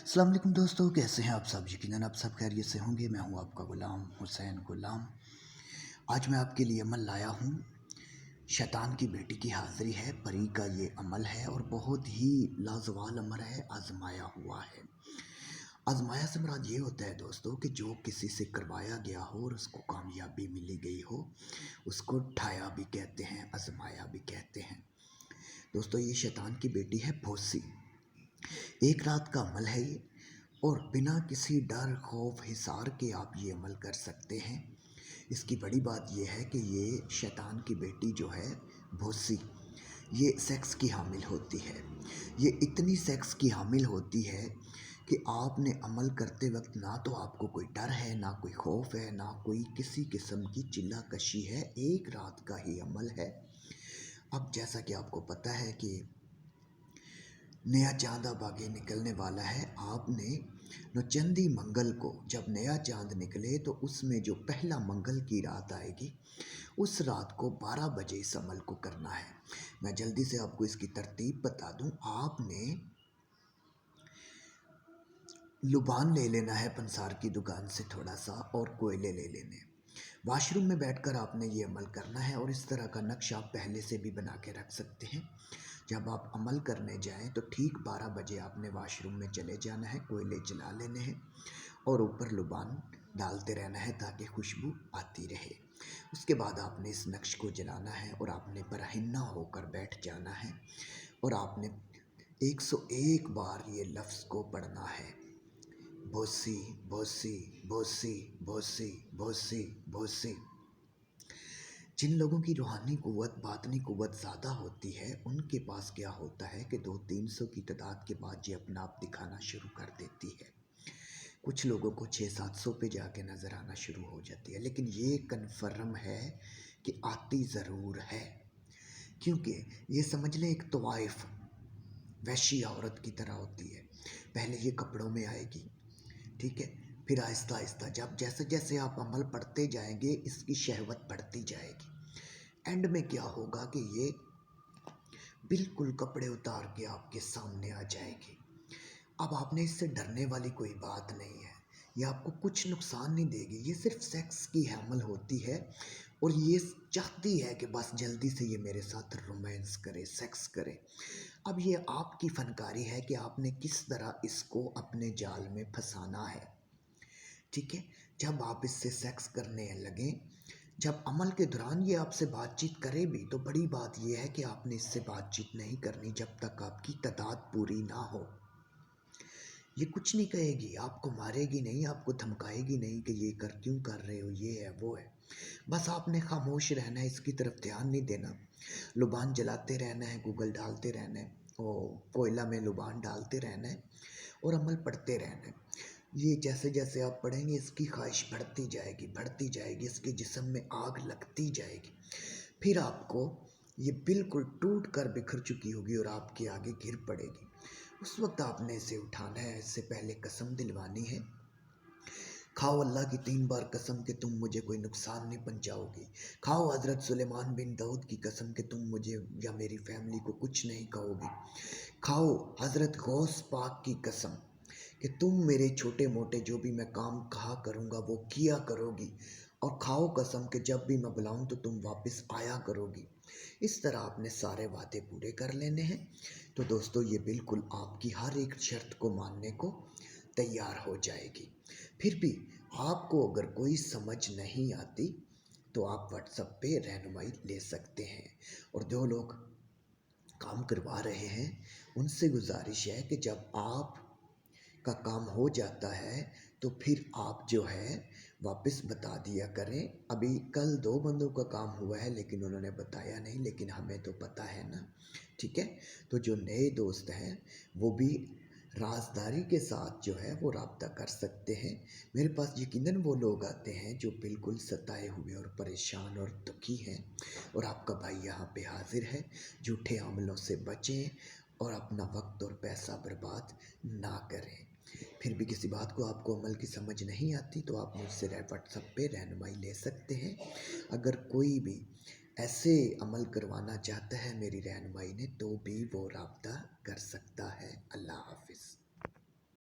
अस्सलाम वालेकुम दोस्तों, कैसे हैं आप सब। यकीनन आप सब खैरियत से होंगे। मैं हूं आपका गुलाम हुसैन गुलाम। आज मैं आपके लिए अमल लाया हूं। शैतान की बेटी की हाज़िरी है, परी का ये अमल है और बहुत ही लाजवाब अमल है, आजमाया हुआ है। आजमाया से मुराद ये होता है दोस्तों कि जो किसी से करवाया गया हो और उसको कामयाबी मिली गई हो, उसको ठाया भी कहते हैं, आजमाया भी कहते हैं। दोस्तों, ये शैतान की बेटी है भोसी। एक रात का अमल है ये, और बिना किसी डर खौफ हिसार के आप ये अमल कर सकते हैं। इसकी बड़ी बात यह है कि ये शैतान की बेटी जो है भोसी, ये सेक्स की हामिल होती है। ये इतनी सेक्स की हामिल होती है कि आपने अमल करते वक्त ना तो आपको कोई डर है, ना कोई खौफ है, ना कोई किसी किस्म की चिल्ला कशी है। एक रात का ही अमल है। अब जैसा कि आपको पता है कि नया चांद अब आगे निकलने वाला है। आपने नौचंदी मंगल को, जब नया चांद निकले तो उसमें जो पहला मंगल की रात आएगी, उस रात को 12 बजे इस अमल को करना है। मैं जल्दी से आपको इसकी तरतीब बता दूं। आपने लुबान ले लेना है पंसार की दुकान से थोड़ा सा, और कोयले ले लेने। वाशरूम में बैठकर आपने ये अमल करना है, और इस तरह का नक्शा आप पहले से भी बना के रख सकते हैं। जब आप अमल करने जाएं तो ठीक 12 बजे आपने वाशरूम में चले जाना है, कोयले जला लेने हैं और ऊपर लुबान डालते रहना है ताकि खुशबू आती रहे। उसके बाद आपने इस नक्श को जलाना है और आपने बरहिन्ना होकर बैठ जाना है, और आपने 101 बार ये लफ्ज़ को पढ़ना है। भोसी भोसी भोसी भोसी भोसी भोसी। जिन लोगों की रूहानी क़ुव्वत, बातनी क़ुव्वत ज़्यादा होती है, उनके पास क्या होता है कि 200-300 की तादाद के बाद ये अपना आप दिखाना शुरू कर देती है। कुछ लोगों को 600-700 पे जाके नज़र आना शुरू हो जाती है। लेकिन ये कन्फर्म है कि आती ज़रूर है, क्योंकि ये समझ लें एक तवाइफ वहशी औरत की तरह होती है। पहले ये कपड़ों में आएगी, ठीक है, फिर आहिस्ता आहिस्ता जब जैसे जैसे आप अमल पढ़ते जाएंगे, इसकी शहवत बढ़ती जाएगी। एंड में क्या होगा कि ये बिल्कुल कपड़े उतार के आपके सामने आ जाएगी। अब आपने इससे डरने वाली कोई बात नहीं है। ये आपको कुछ नुकसान नहीं देगी। ये सिर्फ सेक्स की हैमल होती है, और ये चाहती है कि बस जल्दी से ये मेरे साथ रोमांस करे, सेक्स करे। अब ये आपकी फनकारी है कि आपने किस तरह इसको अपने जाल में फंसाना है, ठीक है। जब आप इससे सेक्स करने लगें, जब अमल के दौरान ये आपसे बातचीत करे भी, तो बड़ी बात यह है कि आपने इससे बातचीत नहीं करनी जब तक आपकी तादाद पूरी ना हो। ये कुछ नहीं कहेगी, आपको मारेगी नहीं, आपको धमकाएगी नहीं कि ये क्यों कर रहे हो, ये है वो है। बस आपने खामोश रहना है, इसकी तरफ ध्यान नहीं देना। लुबान जलाते रहना है, गूगल डालते रहना है, वो कोयला में लुबान डालते रहना है और अमल पढ़ते रहना है। ये जैसे जैसे आप पढ़ेंगे, इसकी ख्वाहिश बढ़ती जाएगी, बढ़ती जाएगी, इसके जिस्म में आग लगती जाएगी। फिर आपको ये बिल्कुल टूट कर बिखर चुकी होगी और आपके आगे गिर पड़ेगी। उस वक्त आपने इसे उठाना है। इससे पहले कसम दिलवानी है। खाओ अल्लाह की 3 बार कसम कि तुम मुझे कोई नुकसान नहीं पहुंचाओगी। खाओ हज़रत सुलेमान बिन दाऊद की कसम कि तुम मुझे या मेरी फैमिली को कुछ नहीं कहोगी। खाओ हज़रत गौस पाक की कसम कि तुम मेरे छोटे मोटे जो भी मैं काम कहा करूँगा वो किया करोगी। और खाओ कसम कि जब भी मैं बुलाऊँ तो तुम वापस आया करोगी। इस तरह आपने सारे वादे पूरे कर लेने हैं। तो दोस्तों, ये बिल्कुल आपकी हर एक शर्त को मानने को तैयार हो जाएगी। फिर भी आपको अगर कोई समझ नहीं आती तो आप व्हाट्सएप पे रहनुमाई ले सकते हैं। और जो लोग काम करवा रहे हैं, उनसे गुजारिश है कि जब आप का काम हो जाता है तो फिर आप जो है वापस बता दिया करें। अभी कल 2 बंदों का काम हुआ है, लेकिन उन्होंने बताया नहीं, लेकिन हमें तो पता है ना, ठीक है। तो जो नए दोस्त हैं वो भी राजदारी के साथ जो है वो राब्ता कर सकते हैं। मेरे पास यकीनन वो लोग आते हैं जो बिल्कुल सताए हुए और परेशान और दुखी हैं, और आपका भाई यहाँ पे हाजिर है। झूठे अमलों से बचें और अपना वक्त और पैसा बर्बाद ना करें। फिर भी किसी बात को आपको अमल की समझ नहीं आती तो आप मुझसे व्हाट्सएप पे रहनुमाई ले सकते हैं। अगर कोई भी ऐसे अमल करवाना चाहता है मेरी रहनुमाई ने, तो भी वो राब्ता कर सकता है। अल्लाह हाफिज़।